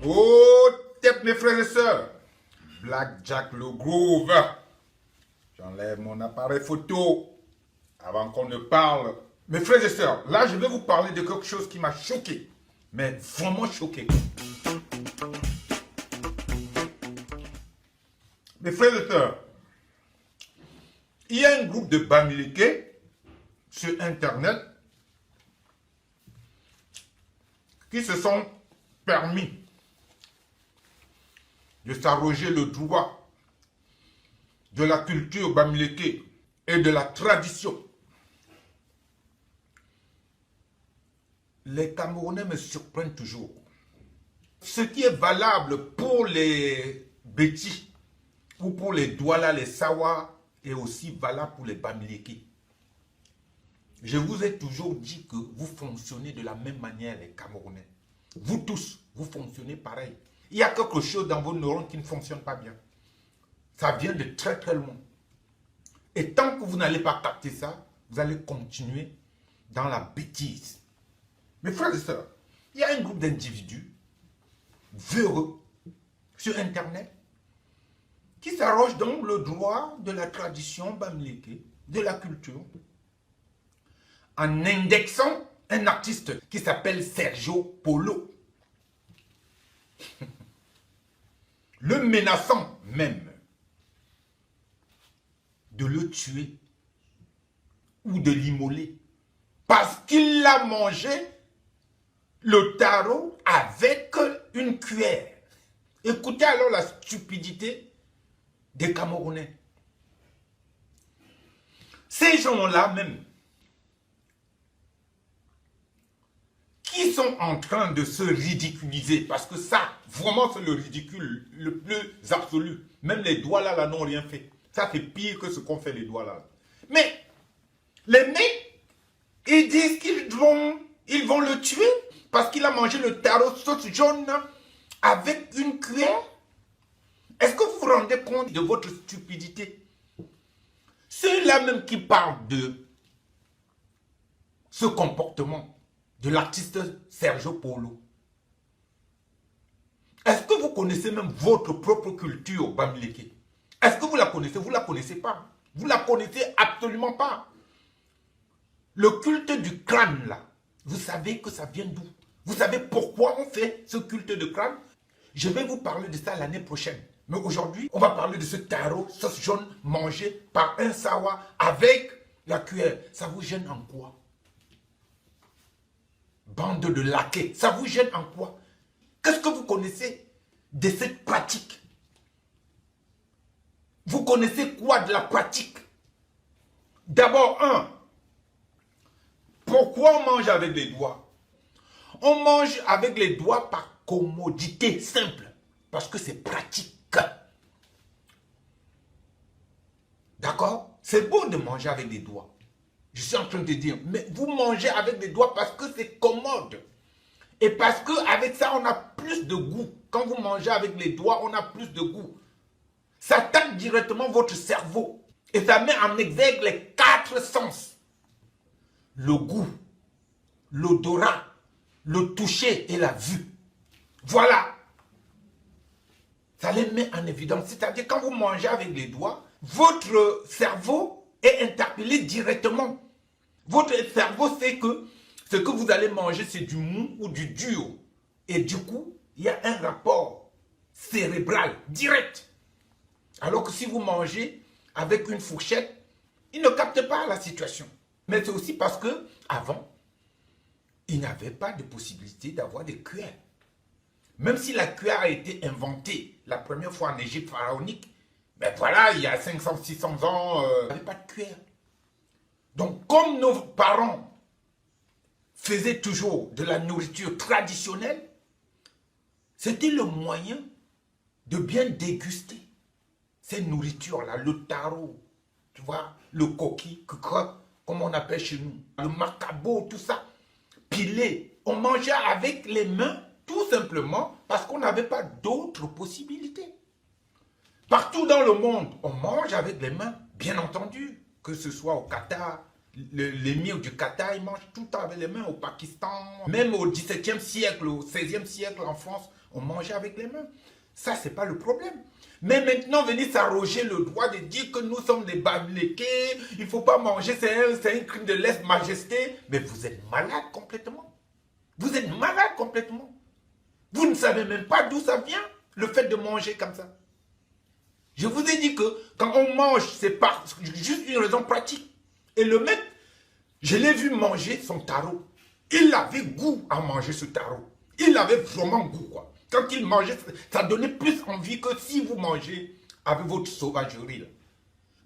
Oh, tête mes frères et sœurs. Black Jack le Groove. J'enlève mon appareil photo avant qu'on ne parle. Mes frères et sœurs, là je vais vous parler de quelque chose qui m'a choqué. Mais vraiment choqué. Mes frères et sœurs, il y a un groupe de Bamileke sur Internet qui se sont permis de s'arroger le droit de la culture Bamileke et de la tradition. Les Camerounais me surprennent toujours. Ce qui est valable pour les Bétis ou pour les Douala, les Sawa, est aussi valable pour les Bamileke. Je vous ai toujours dit que vous fonctionnez de la même manière, les Camerounais. Vous tous, vous fonctionnez pareil. Il y a quelque chose dans vos neurones qui ne fonctionne pas bien. Ça vient de très très loin. Et tant que vous n'allez pas capter ça, vous allez continuer dans la bêtise. Mes frères et sœurs, il y a un groupe d'individus véreux sur Internet qui s'arrogent donc le droit de la tradition Bamileke, de la culture, en indexant un artiste qui s'appelle Sergio Polo. Le menaçant même de le tuer ou de l'immoler parce qu'il a mangé le taro avec une cuillère. Écoutez alors la stupidité des Camerounais. Ces gens-là même qui sont en train de se ridiculiser, parce que ça, vraiment c'est le ridicule le plus absolu. Même les Douala là n'ont rien fait. Ça c'est pire que ce qu'ont fait les Douala. Mais les mecs, ils disent qu'ils vont le tuer parce qu'il a mangé le taro sauce jaune avec une cuillère. Est-ce que vous vous rendez compte de votre stupidité? Ceux-là même qui parlent de ce comportement de l'artiste Sergio Polo. Est-ce que vous connaissez même votre propre culture Bamileke? Est-ce que vous la connaissez? Vous ne la connaissez pas. Vous ne la connaissez absolument pas. Le culte du crâne là, vous savez que ça vient d'où? Vous savez pourquoi on fait ce culte de crâne? Je vais vous parler de ça l'année prochaine. Mais aujourd'hui, on va parler de ce taro sauce jaune mangé par un sawa avec la cuillère. Ça vous gêne en quoi? Bande de laquais, ça vous gêne en quoi? Qu'est-ce que vous connaissez de cette pratique? Vous connaissez quoi de la pratique? D'abord, pourquoi on mange avec les doigts? On mange avec les doigts par commodité simple, parce que c'est pratique. D'accord? C'est beau de manger avec les doigts. Je suis en train de dire, mais vous mangez avec les doigts parce que c'est commode. Et parce qu'avec ça, on a plus de goût. Quand vous mangez avec les doigts, on a plus de goût. Ça tape directement votre cerveau. Et ça met en exergue les 4 sens. Le goût, l'odorat, le toucher et la vue. Voilà. Ça les met en évidence. C'est-à-dire quand vous mangez avec les doigts, votre cerveau est interpellé directement. Votre cerveau sait que ce que vous allez manger, c'est du mou ou du dur. Et du coup, il y a un rapport cérébral direct. Alors que si vous mangez avec une fourchette, il ne capte pas la situation. Mais c'est aussi parce que avant, il n'y avait pas de possibilité d'avoir des cuillères. Même si la cuillère a été inventée la première fois en Égypte pharaonique, ben voilà, il y a 500-600 ans, il n'y avait pas de cuillère. Donc, comme nos parents faisaient toujours de la nourriture traditionnelle, c'était le moyen de bien déguster ces nourritures-là, le taro, tu vois, le coquille, comme on appelle chez nous, le macabo, tout ça, pilé. On mangeait avec les mains, tout simplement, parce qu'on n'avait pas d'autres possibilités. Partout dans le monde, on mange avec les mains, bien entendu. Que ce soit au Qatar, l'émir du Qatar, il mange tout le temps avec les mains. Au Pakistan, même au XVIIe siècle, au XVIe siècle en France, on mangeait avec les mains. Ça, c'est pas le problème. Mais maintenant, venir s'arroger le droit de dire que nous sommes des bamlékés, il ne faut pas manger, c'est un crime de lèse-majesté. Mais vous êtes malade complètement. Vous êtes malade complètement. Vous ne savez même pas d'où ça vient, le fait de manger comme ça. Je vous ai dit que quand on mange, c'est pas juste une raison pratique. Et le mec, je l'ai vu manger son taro. Il avait goût à manger ce taro. Il avait vraiment goût, quoi. Quand il mangeait, ça donnait plus envie que si vous mangez avec votre sauvagerie. Là.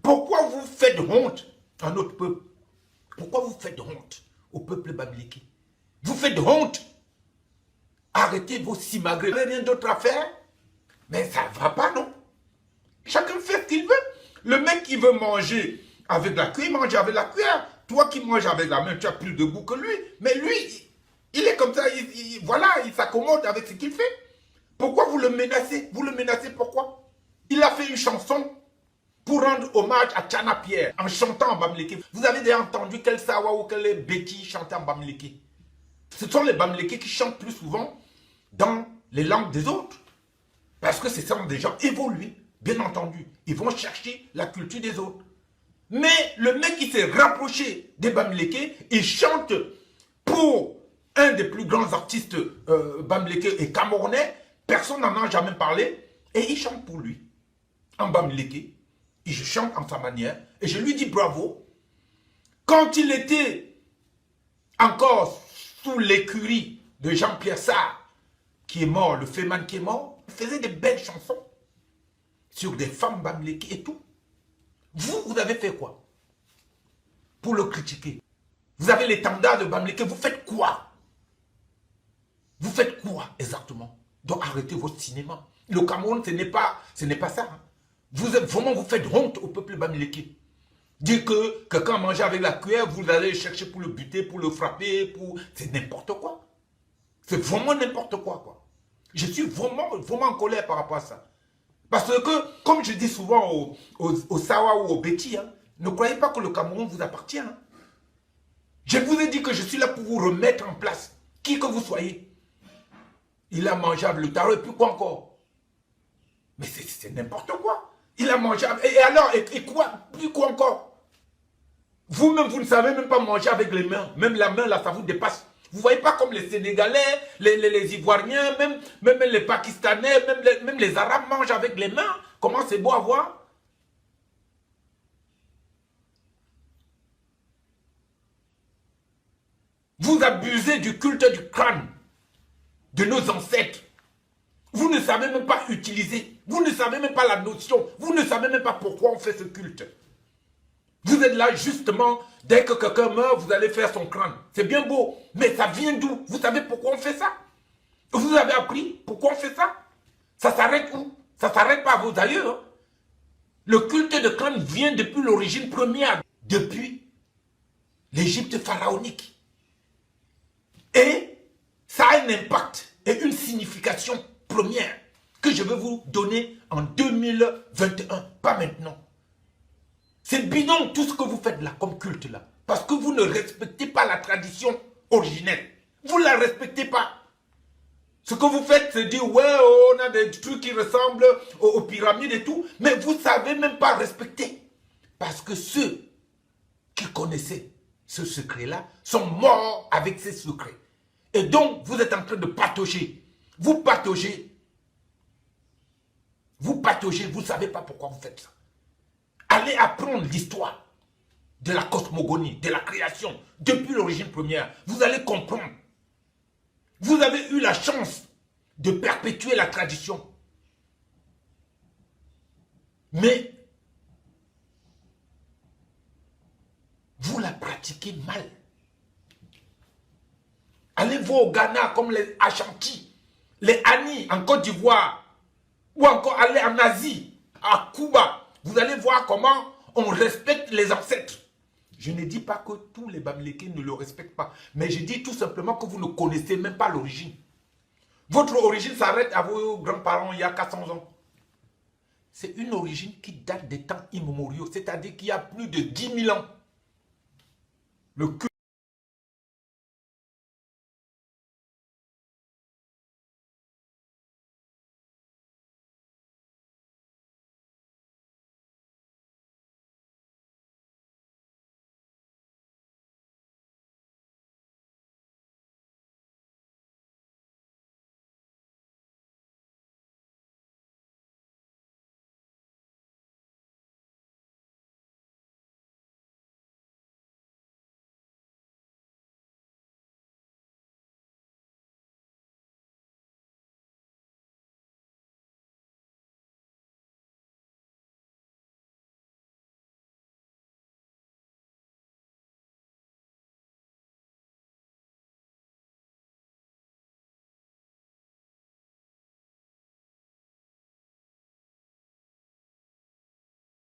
Pourquoi vous faites honte à notre peuple? Pourquoi vous faites honte au peuple bamléké? Vous faites honte. Arrêtez vos simagrées. Vous n'avez rien d'autre à faire? Mais ça ne va pas, non? Chacun fait ce qu'il veut. Le mec qui veut manger avec la cuillère, il mange avec la cuillère. Toi qui manges avec la main, tu as plus de goût que lui. Mais lui, il est comme ça, voilà, il s'accommode avec ce qu'il fait. Pourquoi vous le menacez? Vous le menacez pourquoi? Il a fait une chanson pour rendre hommage à Tchana Pierre en chantant en bamléké. Vous avez déjà entendu quel Sawa ou quel Betty chanter en bamléké? Ce sont les bamlékés qui chantent plus souvent dans les langues des autres. Parce que ce sont des gens évolués, bien entendu. Ils vont chercher la culture des autres. Mais le mec qui s'est rapproché des bamlékés, il chante pour un des plus grands artistes bamlékés et camerounais. Personne n'en a jamais parlé. Et il chante pour lui, en bamléké. Il chante en sa manière. Et je lui dis bravo. Quand il était encore sous l'écurie de Jean-Pierre Sarr, qui est mort, le Féman qui est mort, il faisait des belles chansons sur des femmes bamlékées et tout. Vous avez fait quoi pour le critiquer? Vous avez l'étendard de bamléké, vous faites quoi? Vous faites quoi exactement? Donc arrêtez votre cinéma. Le Cameroun, ce n'est pas ça. Hein. Vraiment, vous faites honte au peuple bamléké. Dire que quelqu'un mange avec la cuillère, vous allez chercher pour le buter, pour le frapper, c'est n'importe quoi. C'est vraiment n'importe quoi, quoi. Je suis vraiment en colère par rapport à ça. Parce que, comme je dis souvent aux Sawa ou aux Betty, hein, ne croyez pas que le Cameroun vous appartient. Hein. Je vous ai dit que je suis là pour vous remettre en place, qui que vous soyez. Il a mangé avec le taro et puis quoi encore? Mais c'est n'importe quoi. Il a mangé avec... Et alors, et quoi? Puis quoi encore? Vous-même, vous ne savez même pas manger avec les mains. Même la main, là, ça vous dépasse. Vous ne voyez pas comme les Sénégalais, les Ivoiriens, même les Pakistanais, même les Arabes mangent avec les mains. Comment c'est beau à voir? Vous abusez du culte du crâne de nos ancêtres. Vous ne savez même pas utiliser. Vous ne savez même pas la notion. Vous ne savez même pas pourquoi on fait ce culte. Vous êtes là justement, dès que quelqu'un meurt, vous allez faire son crâne. C'est bien beau, mais ça vient d'où? Vous savez pourquoi on fait ça? Vous avez appris pourquoi on fait ça? Ça s'arrête où? Ça s'arrête pas à vos aïeux. Hein? Le culte de crâne vient depuis l'origine première, depuis l'Égypte pharaonique. Et ça a un impact et une signification première que je vais vous donner en 2021, pas maintenant. C'est bidon tout ce que vous faites là, comme culte là. Parce que vous ne respectez pas la tradition originelle. Vous ne la respectez pas. Ce que vous faites, c'est dire, ouais, on a des trucs qui ressemblent aux pyramides et tout. Mais vous ne savez même pas respecter. Parce que ceux qui connaissaient ce secret-là sont morts avec ces secrets. Et donc, vous êtes en train de patauger. Vous pataugez. Vous pataugez, vous ne savez pas pourquoi vous faites ça. Allez apprendre l'histoire de la cosmogonie, de la création, depuis l'origine première. Vous allez comprendre. Vous avez eu la chance de perpétuer la tradition. Mais vous la pratiquez mal. Allez voir au Ghana comme les Ashanti, les Ani en Côte d'Ivoire, ou encore allez en Asie, à Cuba. Vous allez voir comment on respecte les ancêtres. Je ne dis pas que tous les Bamlékés ne le respectent pas, mais je dis tout simplement que vous ne connaissez même pas l'origine. Votre origine s'arrête à vos grands-parents il y a 400 ans. C'est une origine qui date des temps immémoriaux, c'est-à-dire qu'il y a plus de 10 000 ans. Le